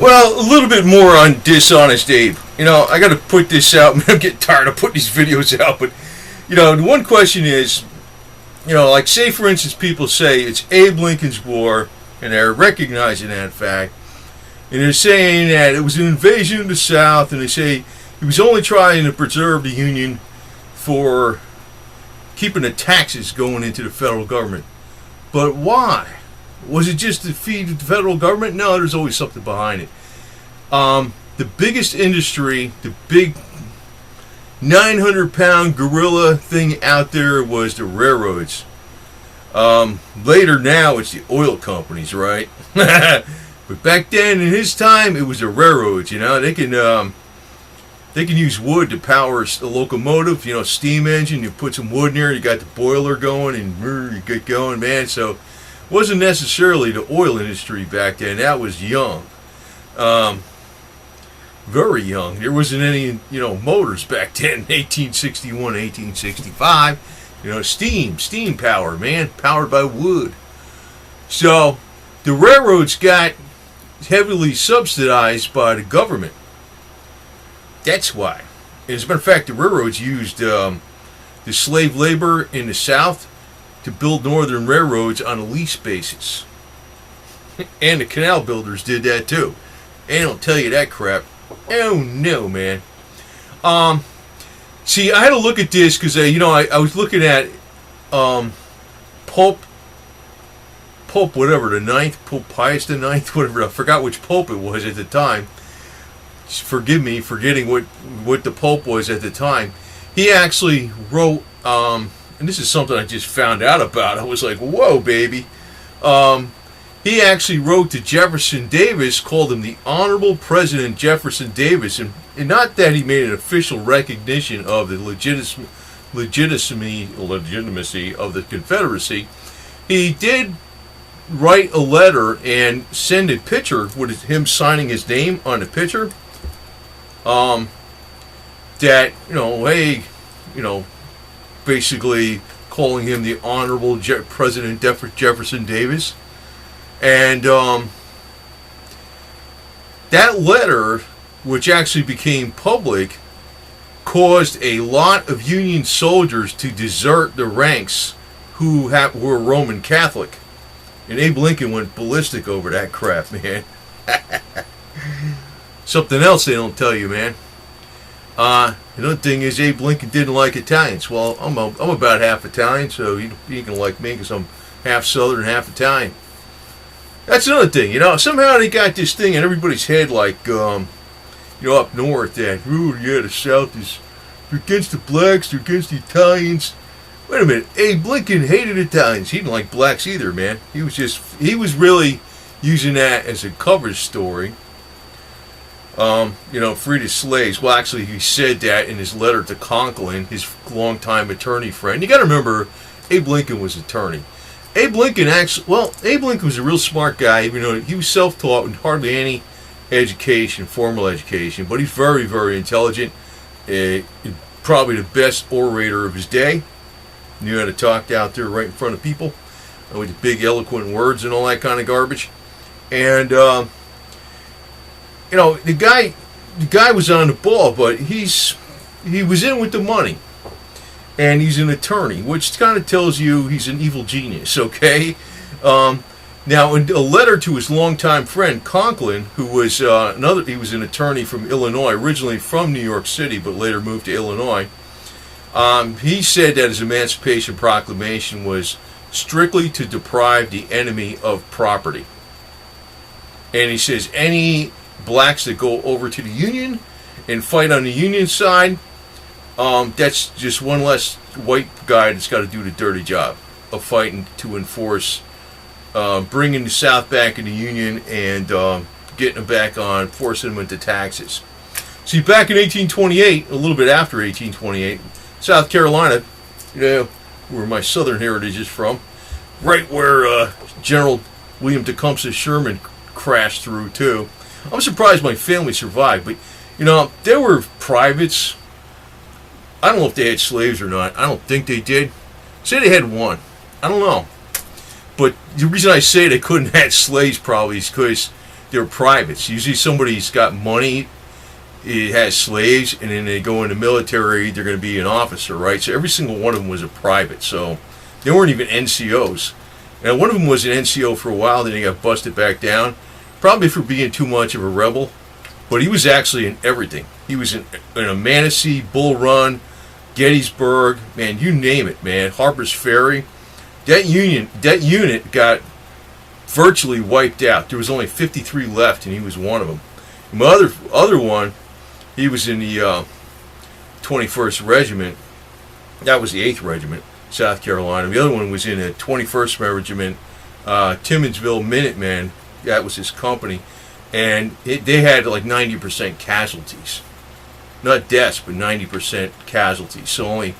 Well, a little bit more on Dishonest Abe. I got to put this out. I'm getting tired of putting these videos out, but the one question is, like say for instance, people say it's Abe Lincoln's war, and they're recognizing that fact, and they're saying that it was an invasion of the South, and they say he was only trying to preserve the Union for keeping the taxes going into the federal government. But why? Was it just to feed the federal government? No, there's always something behind it. The biggest industry, the big 900-pound gorilla thing out there was the railroads. Later now, it's the oil companies, right? But back then, in his time, it was the railroads. They can use wood to power a locomotive. Steam engine. You put some wood in there, you got the boiler going, and you get going, man. So wasn't necessarily the oil industry back then. That was young, very young. There wasn't any motors back then. 1861, 1865. Steam power, man, powered by wood. So the railroads got heavily subsidized by the government. That's why. As a matter of fact, the railroads used the slave labor in the South to build northern railroads on a lease basis. And the canal builders did that too. They don't tell you that crap. Oh no, man. See, I had to look at this because I was looking at Pope whatever the ninth, Pope Pius the Ninth, whatever. I forgot which pope it was at the time. Forgive me forgetting what the Pope was at the time. He actually wrote, and this is something I just found out about. I was like, whoa, baby. He actually wrote to Jefferson Davis, called him the Honorable President Jefferson Davis, and not that he made an official recognition of the legitimacy of the Confederacy. He did write a letter and send a picture with him signing his name on the picture. That, hey, basically calling him the Honorable President Jefferson Davis. And that letter, which actually became public, caused a lot of Union soldiers to desert the ranks who were Roman Catholic. And Abe Lincoln went ballistic over that crap, man. Something else they don't tell you, man. Another thing is Abe Lincoln didn't like Italians. Well, I'm about half Italian, so you can like me because I'm half Southern, half Italian. That's another thing, Somehow they got this thing in everybody's head, like, up north, that, the South is against the blacks, they're against the Italians. Wait a minute, Abe Lincoln hated Italians. He didn't like blacks either, man. He was really using that as a cover story. Free the slaves. Well, actually, he said that in his letter to Conklin, his longtime attorney friend. You got to remember, Abe Lincoln was an attorney. Abe Lincoln was a real smart guy, even though he was self-taught with hardly any formal education. But he's very, very intelligent. Probably the best orator of his day. Knew how to talk out there right in front of people with the big, eloquent words and all that kind of garbage. And the guy was on the ball, but he was in with the money, and he's an attorney, which kind of tells you he's an evil genius. Okay, now in a letter to his longtime friend Conklin, who was he was an attorney from Illinois, originally from New York City, but later moved to Illinois. He said that his Emancipation Proclamation was strictly to deprive the enemy of property, and he says any blacks that go over to the Union and fight on the Union side, that's just one less white guy that's got to do the dirty job of fighting to enforce, bringing the South back in the Union and getting them back on, forcing them into taxes. See, back in 1828, a little bit after 1828, South Carolina, where my Southern heritage is from, right where General William Tecumseh Sherman crashed through too. I'm surprised my family survived, but there were privates. I don't know if they had slaves or not. I don't think they did. Say they had one. I don't know. But the reason I say they couldn't have slaves probably is because they're privates. Usually somebody's got money, it has slaves, and then they go in the military, they're going to be an officer, right? So every single one of them was a private. So they weren't even NCOs. And one of them was an NCO for a while, then he got busted back down, probably for being too much of a rebel. But he was actually in everything. He was in a Manistee, Bull Run, Gettysburg, man, you name it, man. Harper's Ferry. That unit got virtually wiped out. There was only 53 left, and he was one of them. And my other one, he was in the 21st Regiment. That was the 8th Regiment, South Carolina. The other one was in the 21st Regiment, Timmonsville Minutemen. That was his company. And they had like 90% casualties. Not deaths, but 90% casualties. So only,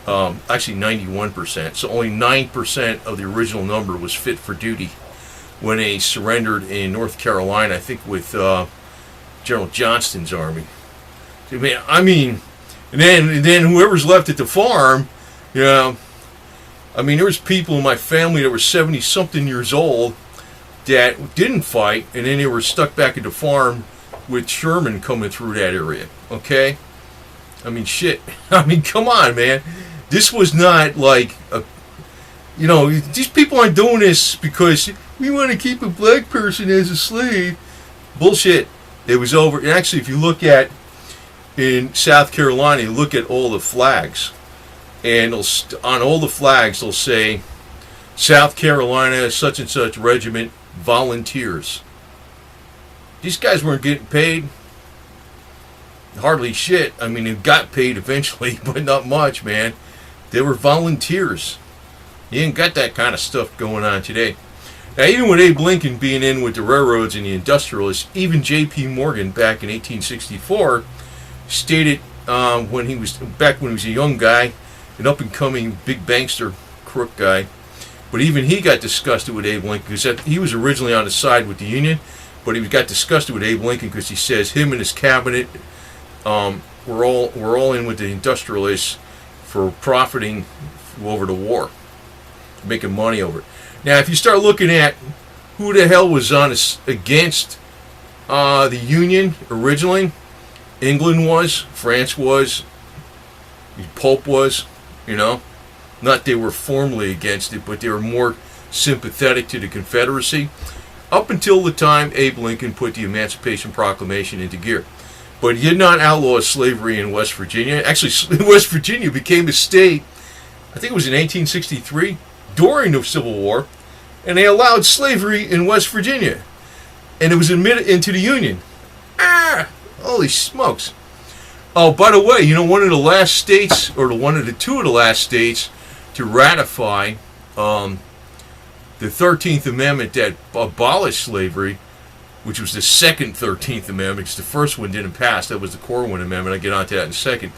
actually 91%. So only 9% of the original number was fit for duty when they surrendered in North Carolina, I think with General Johnston's army. I mean, and then whoever's left at the farm, you know, I mean, there was people in my family that were 70-something years old that didn't fight, and then they were stuck back at the farm with Sherman coming through that area, okay? I mean, shit. I mean, come on, man. This was not like, you know, these people aren't doing this because we want to keep a black person as a slave. Bullshit. It was over. And actually, if you look at, in South Carolina, you look at all the flags, and on all the flags, they'll say, South Carolina, such and such regiment, volunteers. These guys weren't getting paid. Hardly shit. I mean, they got paid eventually, but not much, man. They were volunteers. You ain't got that kind of stuff going on today. Now, even with Abe Lincoln being in with the railroads and the industrialists, even J.P. Morgan back in 1864 stated when he was a young guy, an up-and-coming big bankster, crook guy, but even he got disgusted with Abe Lincoln because he was originally on the side with the Union, but he got disgusted with Abe Lincoln because he says him and his cabinet we're all in with the industrialists for profiting over the war, making money over it. Now, if you start looking at who the hell was on against the Union originally, England was, France was, Pope was, you know. Not they were formally against it, but they were more sympathetic to the Confederacy up until the time Abe Lincoln put the Emancipation Proclamation into gear. But he did not outlaw slavery in West Virginia. Actually, West Virginia became a state, I think it was in 1863, during the Civil War, and they allowed slavery in West Virginia. And it was admitted into the Union. Holy smokes. Oh, by the way, you know, one of the last states, or one of the two of the last states to ratify the 13th Amendment that abolished slavery, which was the second 13th Amendment, because the first one didn't pass. That was the Corwin Amendment. I'll get onto that in a second.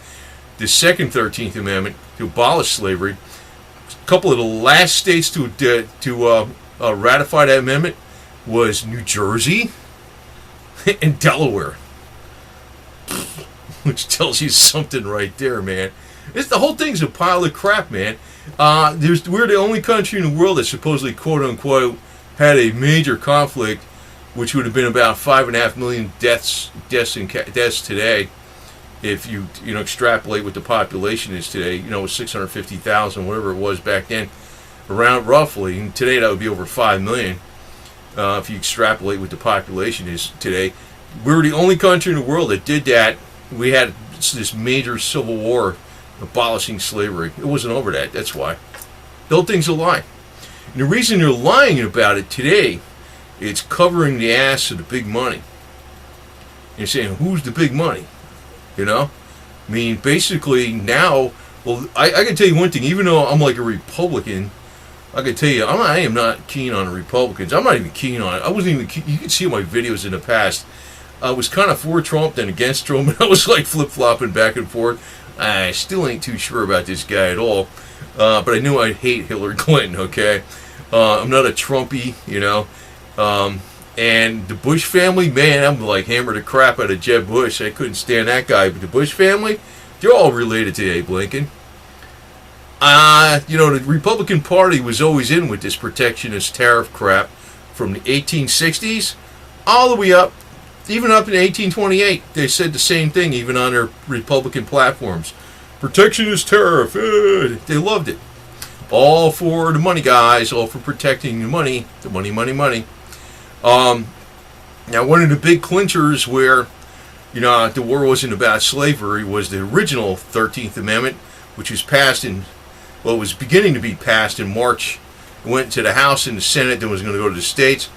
The second 13th Amendment to abolish slavery, a couple of the last states to ratify that amendment was New Jersey and Delaware. Which tells you something right there, man. The whole thing's a pile of crap, man. We're the only country in the world that supposedly, quote unquote, had a major conflict, which would have been about 5.5 million deaths today, if you extrapolate what the population is today. You know, 650,000, whatever it was back then, around roughly. And today that would be over 5 million. If you extrapolate what the population is today, we're the only country in the world that did that. We had this major civil war abolishing slavery. It wasn't over that. That's why. The whole thing's a lie. And the reason they're lying about it today, it's covering the ass of the big money. And you're saying, who's the big money? You know? I mean, basically now, well, I can tell you one thing. Even though I'm like a Republican, I can tell you, I am not keen on the Republicans. I'm not even keen on it. I wasn't even keen. You can see my videos in the past. I was kind of for Trump, then against Trump, and I was like flip-flopping back and forth. I still ain't too sure about this guy at all, but I knew I'd hate Hillary Clinton, okay? I'm not a Trumpy, you know. And the Bush family, man, I'm like hammered the crap out of Jeb Bush. I couldn't stand that guy, but the Bush family, they're all related to Abe Lincoln. You know, the Republican Party was always in with this protectionist tariff crap from the 1860s all the way up, even up in 1828. They said the same thing, even on their Republican platforms. Protectionist tariff. They loved it. All for the money, guys. All for protecting the money. The money, money, money. Now, one of the big clinchers where, the war wasn't about slavery was the original 13th Amendment, which was passed in, well, it was beginning to be passed in March. It went to the House and the Senate, then was going to go to the states.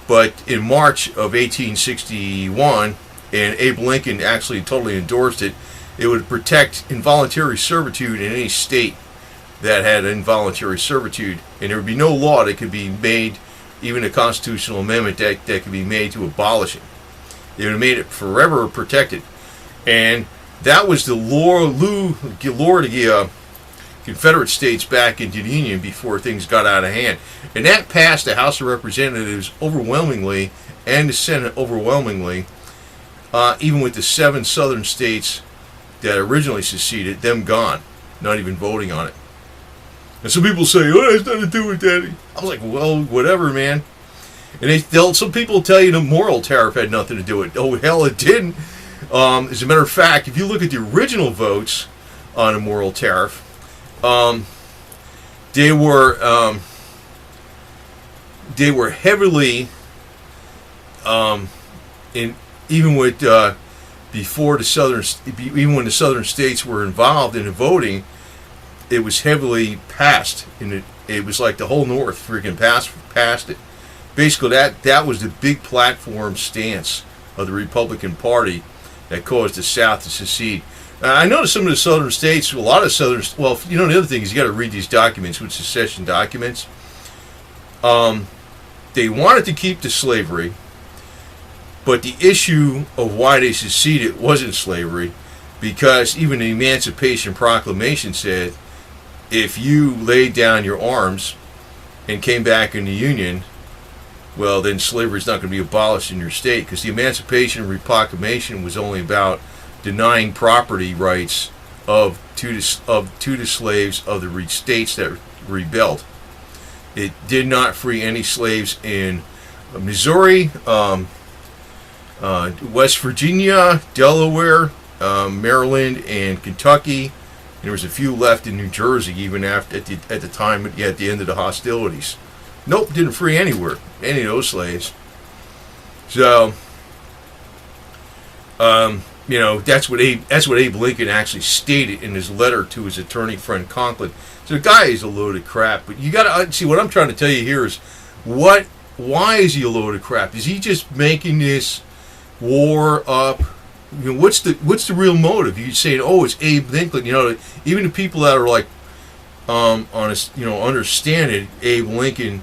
But in March of 1861, and Abe Lincoln actually totally endorsed it, it would protect involuntary servitude in any state that had involuntary servitude. And there would be no law that could be made, even a constitutional amendment that could be made to abolish it. They would have made it forever protected. And that was the lure the Confederate States back into the Union before things got out of hand. And that passed the House of Representatives overwhelmingly and the Senate overwhelmingly, even with the 7 southern states that originally seceded, them gone, not even voting on it. And some people say, oh, it has nothing to do with that. I was like, well, whatever, man. And some people tell you the moral tariff had nothing to do with it. Oh, hell, it didn't. As a matter of fact, if you look at the original votes on a moral tariff, they were heavily even with before the southern, even when the southern states were involved in the voting, it was heavily passed, and it was like the whole North freaking passed it. Basically, that was the big platform stance of the Republican Party that caused the South to secede. I noticed some of the southern states, a lot of southern, well, the other thing is you got to read these documents, with secession documents. They wanted to keep the slavery, but the issue of why they seceded wasn't slavery, because even the Emancipation Proclamation said, if you laid down your arms and came back in the Union, well, then slavery is not going to be abolished in your state, because the Emancipation Proclamation was only about denying property rights to the slaves of the states that rebelled. It did not free any slaves in Missouri, West Virginia, Delaware, Maryland, and Kentucky. And there was a few left in New Jersey, even after at the time at the end of the hostilities. Nope, didn't free anywhere, any of those slaves. So, that's what Abe Lincoln actually stated in his letter to his attorney friend Conklin. So the guy is a load of crap. But you got to see what I'm trying to tell you here is why is he a load of crap? Is he just making this war up? What's the real motive? You saying, oh, it's Abe Lincoln? Even the people that are like, honest, understand it. Abe Lincoln,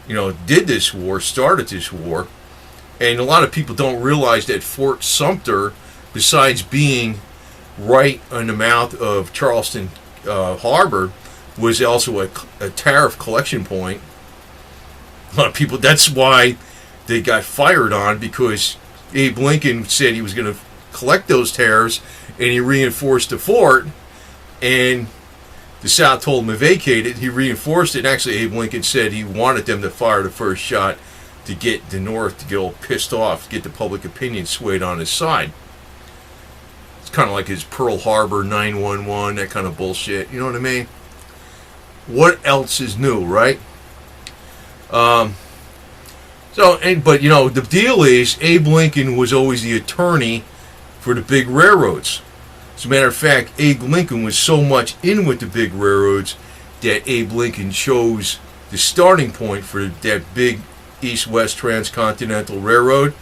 did this war, started this war. And a lot of people don't realize that Fort Sumter, besides being right on the mouth of Charleston Harbor, was also a tariff collection point. A lot of people, that's why they got fired on, because Abe Lincoln said he was going to collect those tariffs, and he reinforced the fort, and the South told him to vacate it. He reinforced it, and actually Abe Lincoln said he wanted them to fire the first shot to get the North to get all pissed off, get the public opinion swayed on his side. It's kind of like his Pearl Harbor 9/11, that kind of bullshit. You know what I mean? What else is new, right? But the deal is Abe Lincoln was always the attorney for the big railroads. As a matter of fact, Abe Lincoln was so much in with the big railroads that Abe Lincoln chose the starting point for that big East-West Transcontinental Railroad,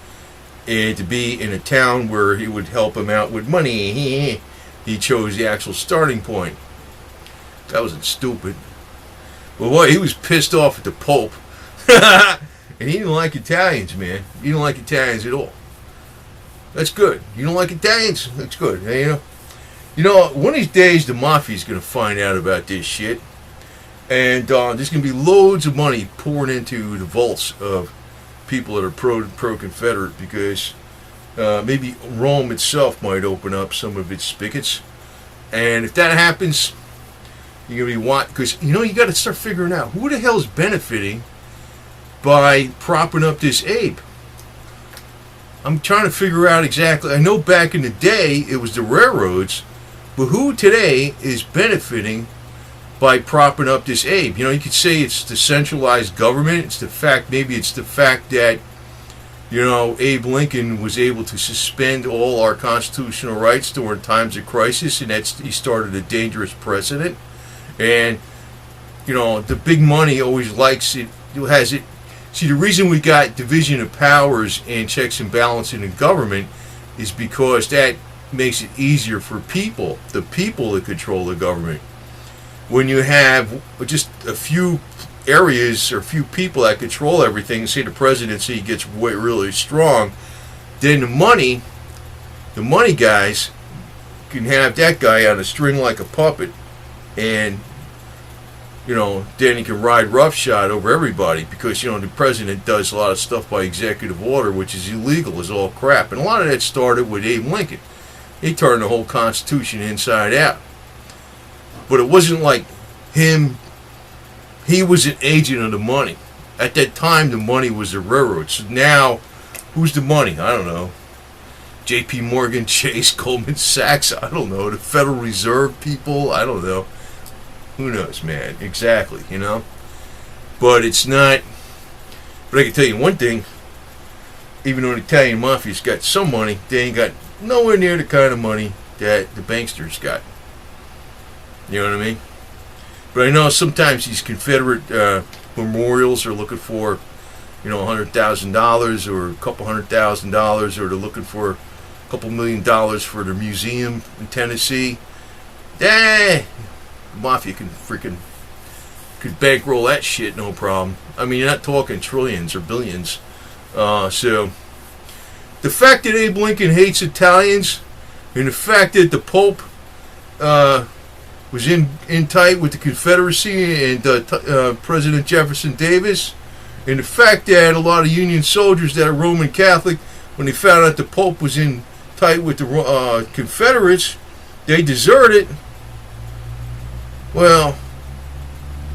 and to be in a town where he would help him out with money. He chose the actual starting point. That wasn't stupid. Well, boy, he was pissed off at the Pope. And he didn't like Italians, man. He didn't like Italians at all. That's good. You don't like Italians? That's good. One of these days the mafia's going to find out about this shit. And there's going to be loads of money pouring into the vaults of people that are pro-Confederate, because maybe Rome itself might open up some of its spigots. And if that happens, you're going to be because you got to start figuring out who the hell's benefiting by propping up this Abe. I'm trying to figure out exactly. I know back in the day it was the railroads, but who today is benefiting by propping up this Abe? You know, you could say it's the centralized government. It's the fact, maybe it's the fact that, you know, Abe Lincoln was able to suspend all our constitutional rights during times of crisis, and he started a dangerous precedent. And, you know, the big money always likes it, has it. See, the reason we got division of powers and checks and balances in government is because that makes it easier for the people to control the government. When you have just a few areas or a few people that control everything, say the presidency gets really strong, then the money guys can have that guy on a string like a puppet, and, you know, then he can ride roughshod over everybody, because, you know, the president does a lot of stuff by executive order, which is illegal as all crap. And a lot of that started with Abe Lincoln. He turned the whole Constitution inside out. But it wasn't like him. He was an agent of the money. At that time, the money was the railroads. So now, who's the money? I don't know. J.P. Morgan, Chase, Goldman Sachs, I don't know. The Federal Reserve people, I don't know. Who knows, man? Exactly, you know? But it's not. But I can tell you one thing. Even though the Italian Mafia's got some money, they ain't got nowhere near the kind of money that the banksters got. You know what I mean? But I know sometimes these Confederate memorials are looking for, you know, $100,000 or a couple $100,000, or they're looking for a couple $1 million for their museum in Tennessee. The Mafia could bankroll that shit, no problem. I mean, you're not talking trillions or billions. So the fact that Abe Lincoln hates Italians, and the fact that the Pope was in tight with the Confederacy and President Jefferson Davis, and the fact that a lot of Union soldiers that are Roman Catholic, when they found out the Pope was in tight with the Confederates, they deserted. Well,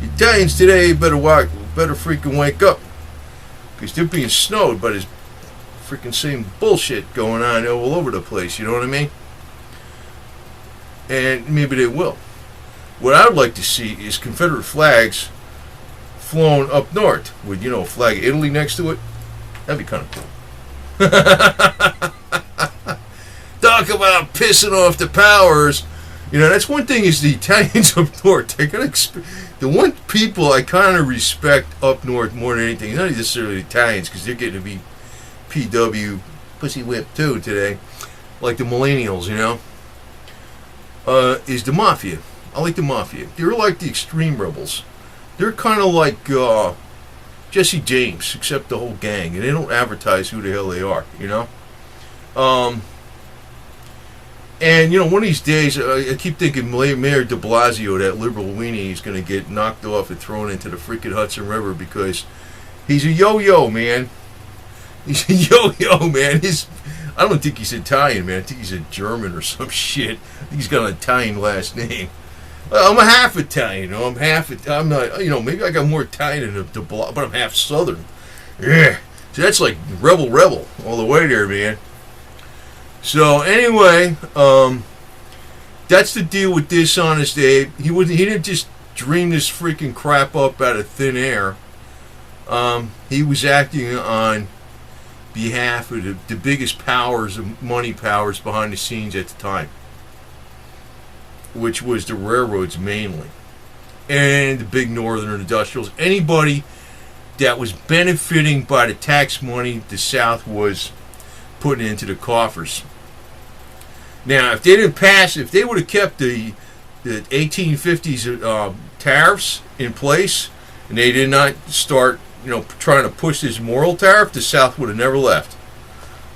Italians today better freaking wake up, because they're being snowed by this freaking same bullshit going on all over the place. You know what I mean? And maybe they will. What I would like to see is Confederate flags flown up north with, you know, a flag of Italy next to it. That'd be kind of cool. Talk about pissing off the powers. You know, that's one thing is the Italians up north. They're gonna the one people I kind of respect up north more than anything, not necessarily the Italians, because they're getting to be PW, pussy whipped too today, like the millennials, you know, is the Mafia. I like the Mafia. They're like the extreme rebels. They're kind of like Jesse James, except the whole gang, and they don't advertise who the hell they are, you know. And, you know, one of these days, I keep thinking Mayor de Blasio, that liberal weenie, is going to get knocked off and thrown into the freaking Hudson River, because he's a yo-yo, man. He's a yo-yo, man. I don't think he's Italian, man. I think he's a German or some shit. I think he's got an Italian last name. I'm a half Italian, you know. I'm not, you know, maybe I got more Italian than but I'm half Southern. Yeah. So that's like rebel all the way there, man. So anyway, that's the deal with Dishonest Abe. He didn't just dream this freaking crap up out of thin air. He was acting on behalf of the biggest powers, money powers behind the scenes at the time, which was the railroads mainly, and the big northern industrials. Anybody that was benefiting by the tax money the South was putting into the coffers. Now, if they didn't pass, if they would have kept the 1850s tariffs in place, and they did not start, you know, trying to push this moral tariff, the South would have never left.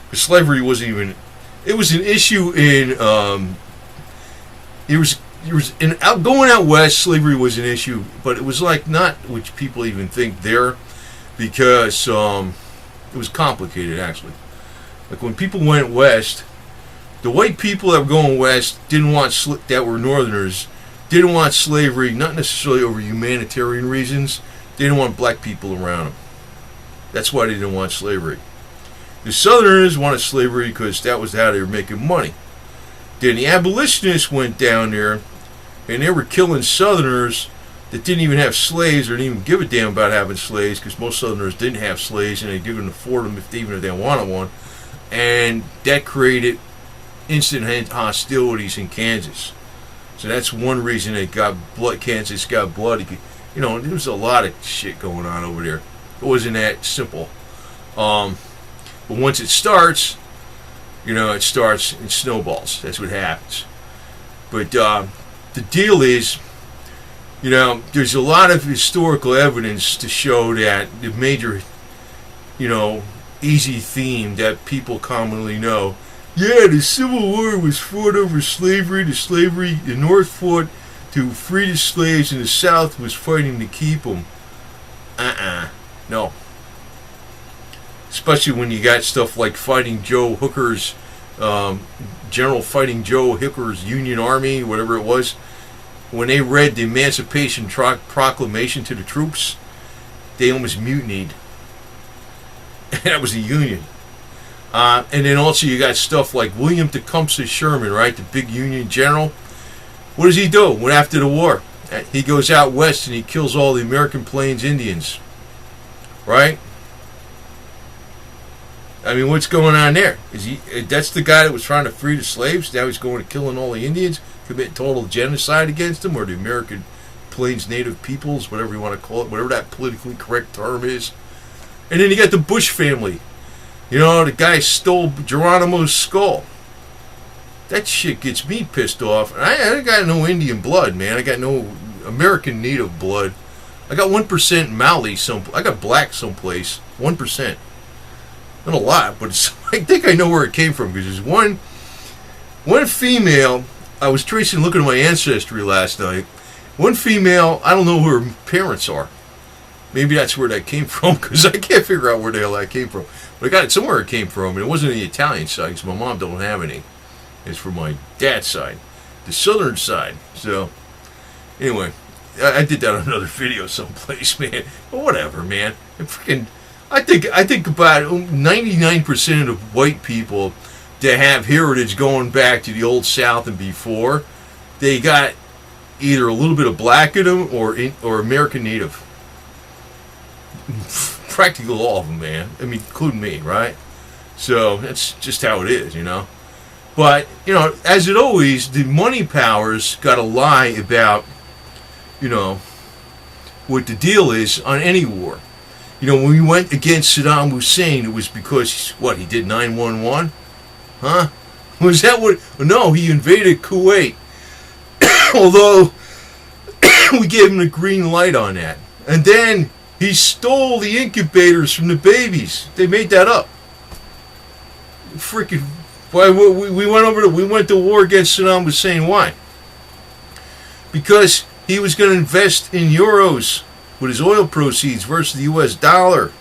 Because slavery wasn't even. It was an issue in. Going out west, slavery was an issue, but it was like not which people even think there, because it was complicated actually. Like when people went west, the white people that were going west that were Northerners didn't want slavery, not necessarily over humanitarian reasons. They didn't want black people around them. That's why they didn't want slavery. The Southerners wanted slavery because that was how they were making money. Then the abolitionists went down there, and they were killing Southerners that didn't even have slaves or didn't even give a damn about having slaves, because most Southerners didn't have slaves and they didn't afford them even if they wanted one. And that created instant hostilities in Kansas. So that's one reason it got blood. Kansas got bloody. You know, there was a lot of shit going on over there. It wasn't that simple. But once it starts, you know, it starts and snowballs. That's what happens. But the deal is, you know, there's a lot of historical evidence to show that the major, you know, easy theme that people commonly know. Yeah, the Civil War was fought over slavery. The North fought to free the slaves, and the South was fighting to keep them. No. Especially when you got stuff like Fighting Joe Hooker's, General Fighting Joe Hooker's Union Army, whatever it was. When they read the Emancipation Proclamation to the troops, they almost mutinied. That was the Union. And then also you got stuff like William Tecumseh Sherman, right? The big Union general. What does he do? When after the war, he goes out west and he kills all the American Plains Indians. Right? I mean, what's going on there? That's the guy that was trying to free the slaves? Now he's going to killing all the Indians, commit total genocide against them, or the American Plains Native peoples, whatever you want to call it, whatever that politically correct term is. And then you got the Bush family. You know, the guy stole Geronimo's skull. That shit gets me pissed off. I got no Indian blood, man. I got no American Native blood. I got 1% Maori I got black someplace. 1%. Not a lot, but I think I know where it came from, because there's one female. I was looking at my ancestry last night. One female, I don't know who her parents are. Maybe that's where that came from, because I can't figure out where the hell that came from. But I got it somewhere it came from, and it wasn't the Italian side, because my mom don't have any. It's from my dad's side, the southern side. So, anyway, I did that on another video someplace, man. But whatever, man. I think about 99% of white people that have heritage going back to the old South and before, they got either a little bit of black in them or American Native. Practically all of them, man. I mean, including me, right? So that's just how it is, you know. But, you know, as it always, the money powers got to lie about, you know, what the deal is on any war. You know, when we went against Saddam Hussein, it was because, he did 9/11? Huh? Was that what? No, he invaded Kuwait. Although, we gave him the green light on that. And then he stole the incubators from the babies. They made that up. Freaking... Why we went to war against Saddam Hussein? Why? Because he was going to invest in euros with his oil proceeds versus the U.S. dollar,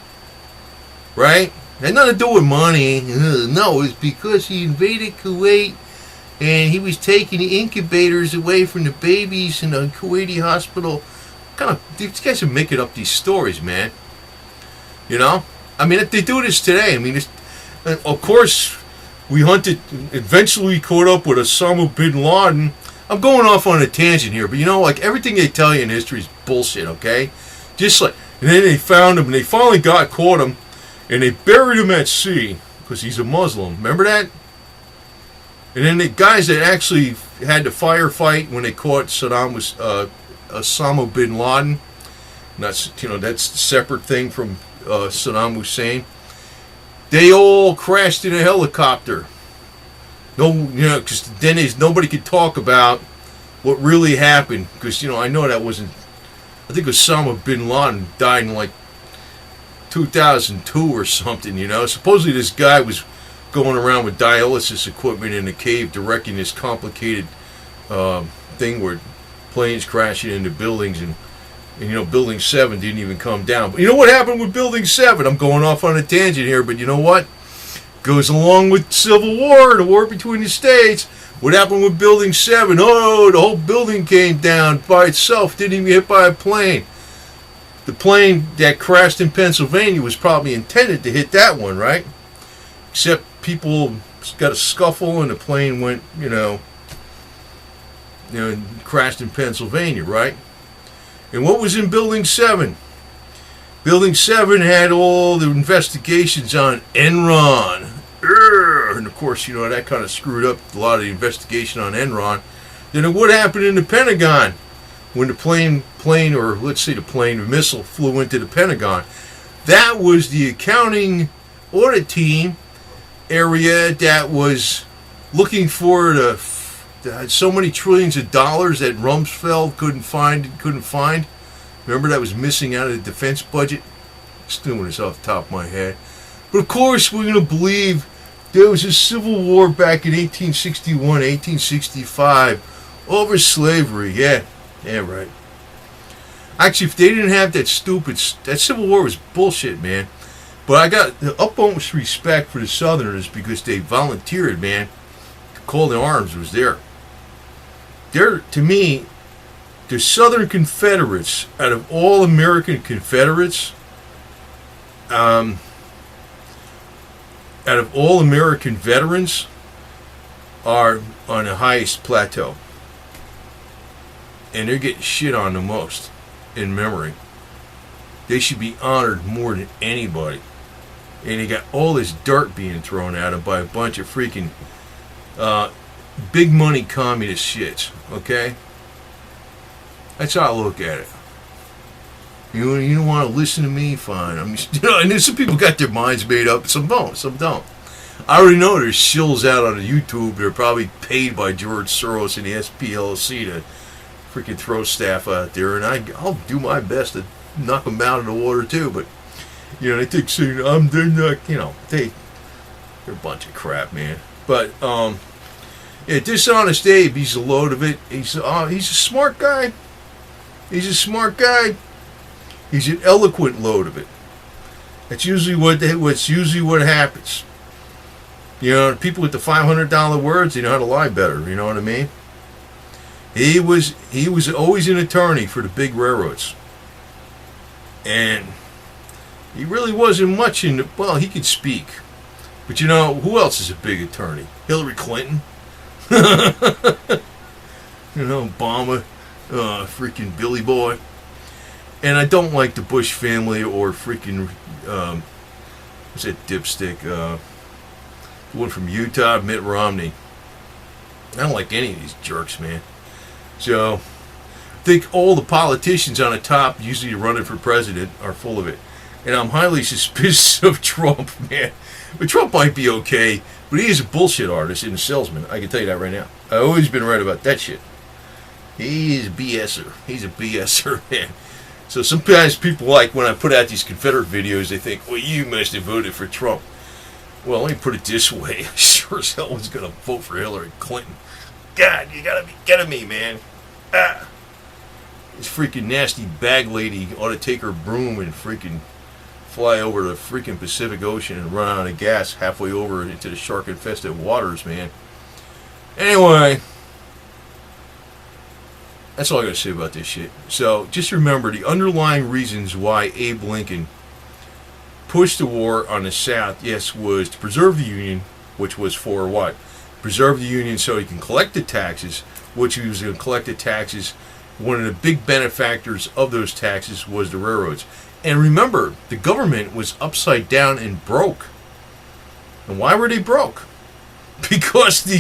right? Had nothing to do with money. No, it's because he invaded Kuwait and he was taking the incubators away from the babies in the Kuwaiti hospital. These guys are making up these stories, man. You know, I mean, they do this today. I mean, of course. We eventually caught up with Osama bin Laden. I'm going off on a tangent here, but you know, like everything they tell you in history is bullshit, okay? Just like, and then they found him, and they finally caught him, and they buried him at sea, because he's a Muslim. Remember that? And then the guys that actually had the firefight when they caught Osama bin Laden, and that's a separate thing from Saddam Hussein. They all crashed in a helicopter. Because then nobody could talk about what really happened. Because, I know that wasn't... I think Osama bin Laden died in, 2002 or something, Supposedly this guy was going around with dialysis equipment in a cave directing this complicated thing where planes crashing into buildings and Building 7 didn't even come down. But you know what happened with Building 7? I'm going off on a tangent here, but you know what? Goes along with Civil War, the war between the states. What happened with Building 7? Oh, the whole building came down by itself. Didn't even get hit by a plane. The plane that crashed in Pennsylvania was probably intended to hit that one, right? except people got a scuffle and the plane went, crashed in Pennsylvania, right? And what was in Building 7? Building 7 had all the investigations on Enron. And of course, that kind of screwed up a lot of the investigation on Enron. Then what happened in the Pentagon when the the missile flew into the Pentagon? That was the accounting audit team area that was looking for so many trillions of dollars that Rumsfeld couldn't find. Remember, that was missing out of the defense budget? Just doing this off the top of my head. But of course, we're going to believe there was a civil war back in 1861, 1865 over slavery. Yeah, right. Actually, if they didn't have that Civil War was bullshit, man. But I got the utmost respect for the Southerners because they volunteered, man. The call to arms was there. To me, the Southern Confederates, out of all American Confederates, out of all American veterans, are on the highest plateau. And they're getting shit on the most in memory. They should be honored more than anybody. And they got all this dirt being thrown at them by a bunch of freaking big money communist shits. Okay? That's how I look at it. You don't want to listen to me? Fine. I know some people got their minds made up. Some don't. I already know there's shills out on YouTube. They're probably paid by George Soros and the SPLC to freaking throw staff out there, and I'll do my best to knock them out of the water too. But they think they're not. They're a bunch of crap, man. But Dishonest Abe, he's a load of it. He's a smart guy. He's an eloquent load of it. That's usually what happens. People with the $500 words, they know how to lie better. You know what I mean? He was always an attorney for the big railroads, and he really wasn't much in the. Well, he could speak, but who else is a big attorney? Hillary Clinton. Obama, freaking Billy Boy. And I don't like the Bush family or freaking, what's that dipstick? The one from Utah, Mitt Romney. I don't like any of these jerks, man. So, I think all the politicians on the top, usually running for president, are full of it. And I'm highly suspicious of Trump, man. But Trump might be okay, but he is a bullshit artist and a salesman. I can tell you that right now. I've always been right about that shit. He's a BSer. He's a BSer, man. So sometimes people like when I put out these Confederate videos, they think, well, you must have voted for Trump. Well, let me put it this way. I sure as hell was going to vote for Hillary Clinton. God, you got to be kidding me, man. This freaking nasty bag lady ought to take her broom and freaking fly over the freaking Pacific Ocean and run out of gas halfway over into the shark-infested waters, man. Anyway, that's all I got to say about this shit. So, just remember the underlying reasons why Abe Lincoln pushed the war on the South, yes, was to preserve the Union, which was for what? Preserve the Union so he can collect the taxes, which he was going to collect the taxes. One of the big benefactors of those taxes was the railroads. And remember, the government was upside down and broke. And why were they broke? Because the